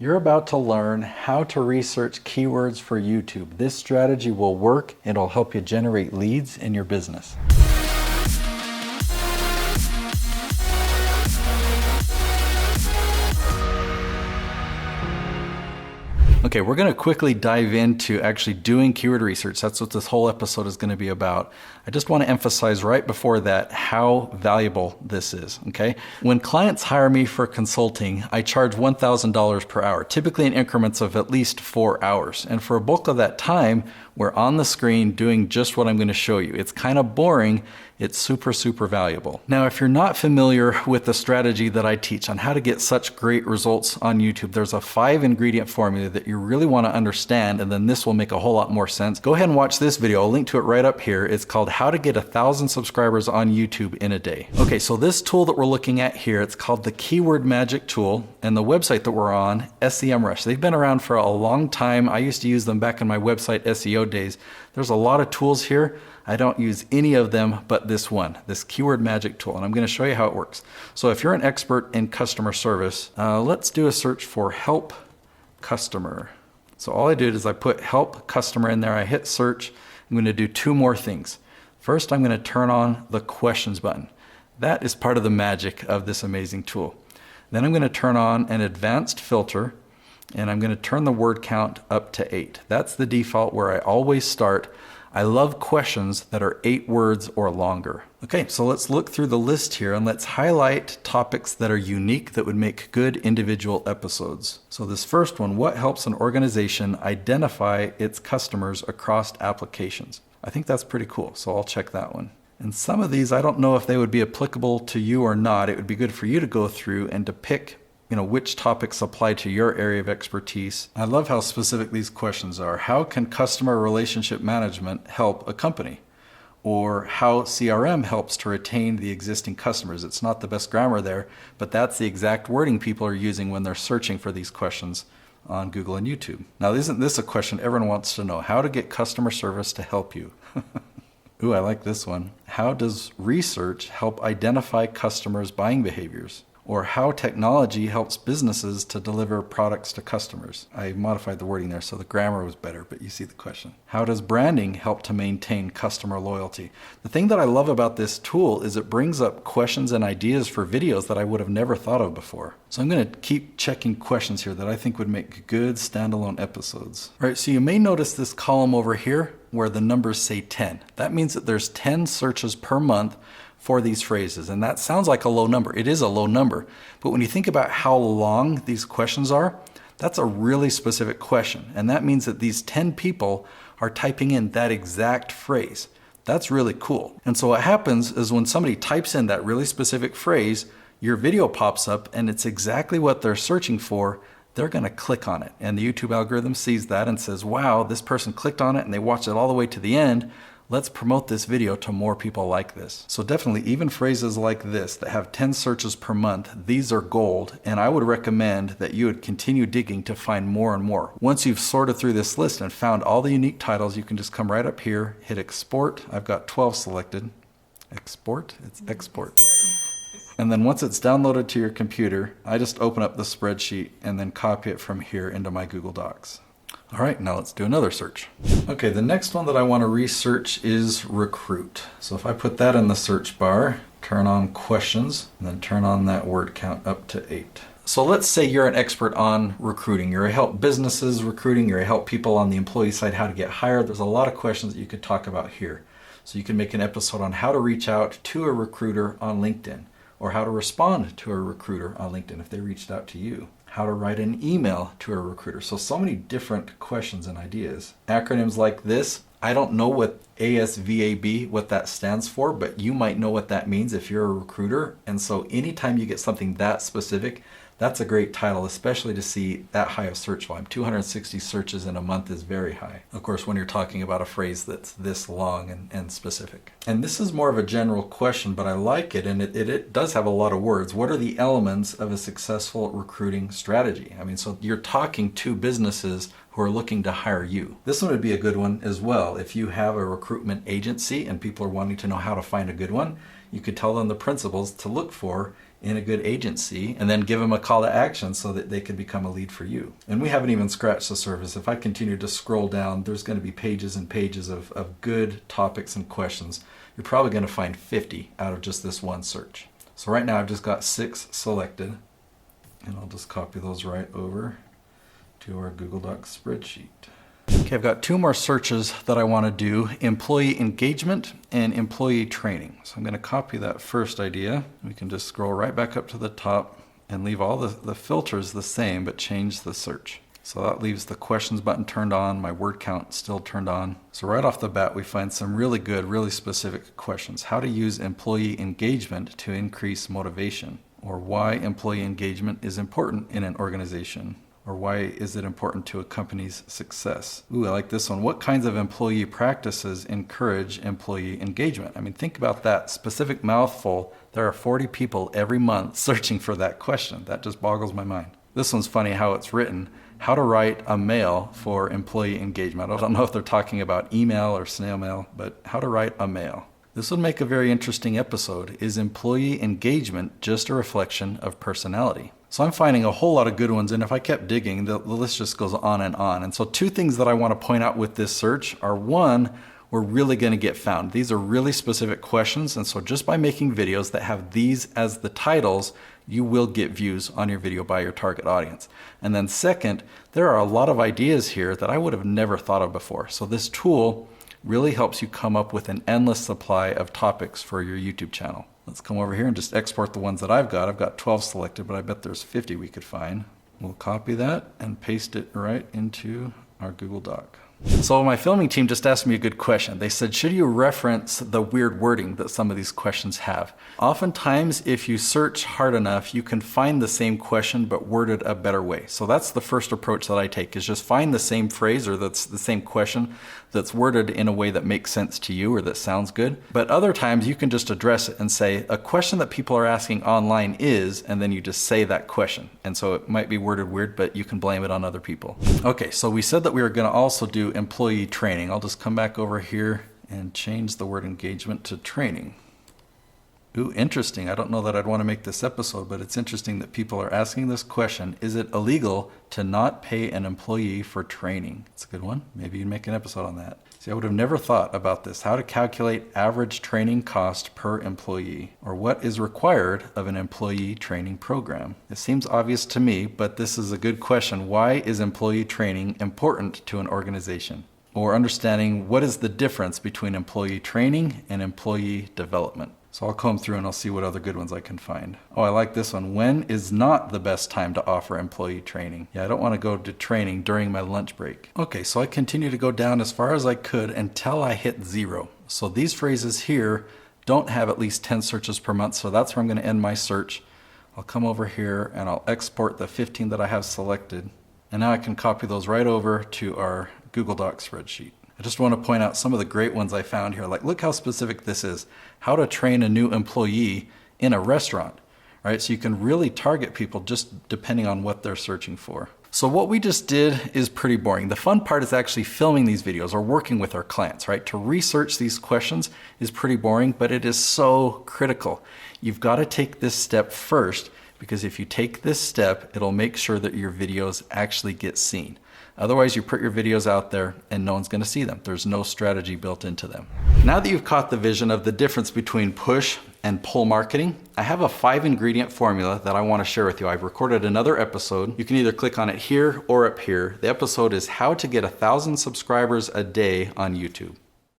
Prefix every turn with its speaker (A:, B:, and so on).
A: You're about to learn how to research keywords for YouTube. This strategy will work and it'll help you generate leads in your business. Okay, we're going to quickly dive into actually doing keyword research. That's what this whole episode is going to be about. I just want to emphasize right before that how valuable this is, okay? When clients hire me for consulting, I charge $1,000 per hour, typically in increments of at least 4 hours. And for a bulk of that time, we're on the screen doing just what I'm going to show you. It's kind of boring. It's super, super valuable. Now, if you're not familiar with the strategy that I teach on how to get such great results on YouTube, there's a 5-ingredient formula that you really want to understand, and then this will make a whole lot more sense. Go ahead and watch this video. I'll link to it right up here. It's called How to Get 1,000 Subscribers on YouTube in a Day. Okay, so this tool that we're looking at here, it's called the Keyword Magic Tool, and the website that we're on, SEMrush. They've been around for a long time. I used to use them back in my website SEO days. There's a lot of tools here. I don't use any of them but this one, this Keyword Magic Tool, and I'm going to show you how it works. So if you're an expert in customer service, let's do a search for help customer. So all I did is I put help customer in there. I hit search. I'm going to do 2 more things. First, I'm going to turn on the questions button. That is part of the magic of this amazing tool. Then I'm going to turn on an advanced filter, and I'm going to turn the word count up to 8. That's the default where I always start. I love questions that are 8 words or longer. Okay, so let's look through the list here and let's highlight topics that are unique that would make good individual episodes. So this first one, what helps an organization identify its customers across applications? I think that's pretty cool, so I'll check that one. And some of these, I don't know if they would be applicable to you or not. It would be good for you to go through and to pick which topics apply to your area of expertise. I love how specific these questions are. How can customer relationship management help a company? Or how CRM helps to retain the existing customers? It's not the best grammar there, but that's the exact wording people are using when they're searching for these questions on Google and YouTube. Now, isn't this a question everyone wants to know? How to get customer service to help you? Ooh, I like this one. How does research help identify customers' buying behaviors? Or how technology helps businesses to deliver products to customers. I modified the wording there so the grammar was better, but you see the question. How does branding help to maintain customer loyalty? The thing that I love about this tool is it brings up questions and ideas for videos that I would have never thought of before. So I'm going to keep checking questions here that I think would make good standalone episodes. All right, so you may notice this column over here where the numbers say 10. That means that there's 10 searches per month for these phrases. And that sounds like a low number. It is a low number. But when you think about how long these questions are, that's a really specific question. And that means that these 10 people are typing in that exact phrase. That's really cool. And so what happens is when somebody types in that really specific phrase, your video pops up and it's exactly what they're searching for. They're going to click on it. And the YouTube algorithm sees that and says, wow, this person clicked on it and they watched it all the way to the end. Let's promote this video to more people like this. So definitely even phrases like this that have 10 searches per month, these are gold. And I would recommend that you would continue digging to find more and more. Once you've sorted through this list and found all the unique titles, you can just come right up here, hit export. I've got 12 selected. Export? It's export. And then once it's downloaded to your computer, I just open up the spreadsheet and then copy it from here into my Google Docs. All right, now let's do another search. Okay, the next one that I want to research is recruit. So if I put that in the search bar, turn on questions, and then turn on that word count up to 8. So let's say you're an expert on recruiting. You're a help businesses recruiting, you're a help people on the employee side how to get hired. There's a lot of questions that you could talk about here. So you can make an episode on how to reach out to a recruiter on LinkedIn, or how to respond to a recruiter on LinkedIn if they reached out to you. How to write an email to a recruiter. So many different questions and ideas. Acronyms like this, I don't know what ASVAB, what that stands for, but you might know what that means if you're a recruiter. And so anytime you get something that specific, that's a great title, especially to see that high of search volume. 260 searches in a month is very high. Of course, when you're talking about a phrase that's this long and specific. And this is more of a general question, but I like it, and it does have a lot of words. What are the elements of a successful recruiting strategy? I mean, so you're talking to businesses who are looking to hire you. This one would be a good one as well. If you have a recruitment agency and people are wanting to know how to find a good one, you could tell them the principles to look for in a good agency, and then give them a call to action so that they can become a lead for you. And we haven't even scratched the surface. If I continue to scroll down, there's going to be pages and pages of good topics and questions. You're probably going to find 50 out of just this one search. So right now I've just got 6 selected, and I'll just copy those right over to our Google Docs spreadsheet. Okay, I've got 2 more searches that I want to do: employee engagement and employee training. So I'm going to copy that first idea. We can just scroll right back up to the top and leave all the filters the same, but change the search. So that leaves the questions button turned on, my word count still turned on. So right off the bat, we find some really good, really specific questions. How to use employee engagement to increase motivation, or why employee engagement is important in an organization, or why is it important to a company's success. Ooh, I like this one. What kinds of employee practices encourage employee engagement? I mean, think about that specific mouthful. There are 40 people every month searching for that question. That just boggles my mind. This one's funny how it's written. How to write a mail for employee engagement. I don't know if they're talking about email or snail mail, but how to write a mail. This would make a very interesting episode. Is employee engagement just a reflection of personality? So I'm finding a whole lot of good ones, and if I kept digging, the list just goes on and on. And so 2 things that I want to point out with this search are, 1, we're really going to get found. These are really specific questions, and so just by making videos that have these as the titles, you will get views on your video by your target audience. And then second, there are a lot of ideas here that I would have never thought of before. So this tool really helps you come up with an endless supply of topics for your YouTube channel. Let's come over here and just export the ones that I've got. I've got 12 selected, but I bet there's 50 we could find. We'll copy that and paste it right into our Google Doc. So my filming team just asked me a good question. They said, should you reference the weird wording that some of these questions have? Oftentimes, if you search hard enough, you can find the same question but worded a better way. So that's the first approach that I take, is just find the same phrase or that's the same question that's worded in a way that makes sense to you or that sounds good. But other times you can just address it and say, a question that people are asking online is, and then you just say that question. And so it might be worded weird, but you can blame it on other people. Okay, so we said that we were going to also do employee training. I'll just come back over here and change the word engagement to training. Ooh, interesting. I don't know that I'd want to make this episode, but it's interesting that people are asking this question. Is it illegal to not pay an employee for training? It's a good one. Maybe you'd make an episode on that. See, I would have never thought about this. How to calculate average training cost per employee, or what is required of an employee training program. It seems obvious to me, but this is a good question. Why is employee training important to an organization? Or understanding what is the difference between employee training and employee development. So I'll comb through and I'll see what other good ones I can find. Oh, I like this one. When is not the best time to offer employee training? Yeah, I don't want to go to training during my lunch break. Okay, so I continue to go down as far as I could until I hit 0. So these phrases here don't have at least 10 searches per month, so that's where I'm going to end my search. I'll come over here and I'll export the 15 that I have selected. And now I can copy those right over to our Google Docs spreadsheet. I just want to point out some of the great ones I found here. Like, look how specific this is. How to train a new employee in a restaurant, right? So you can really target people just depending on what they're searching for. So what we just did is pretty boring. The fun part is actually filming these videos or working with our clients, right? To research these questions is pretty boring, but it is so critical. You've got to take this step first, because if you take this step, it'll make sure that your videos actually get seen. Otherwise, you put your videos out there and no one's going to see them. There's no strategy built into them. Now that you've caught the vision of the difference between push and pull marketing, I have a 5-ingredient formula that I want to share with you. I've recorded another episode. You can either click on it here or up here. The episode is how to get 1,000 subscribers a day on YouTube.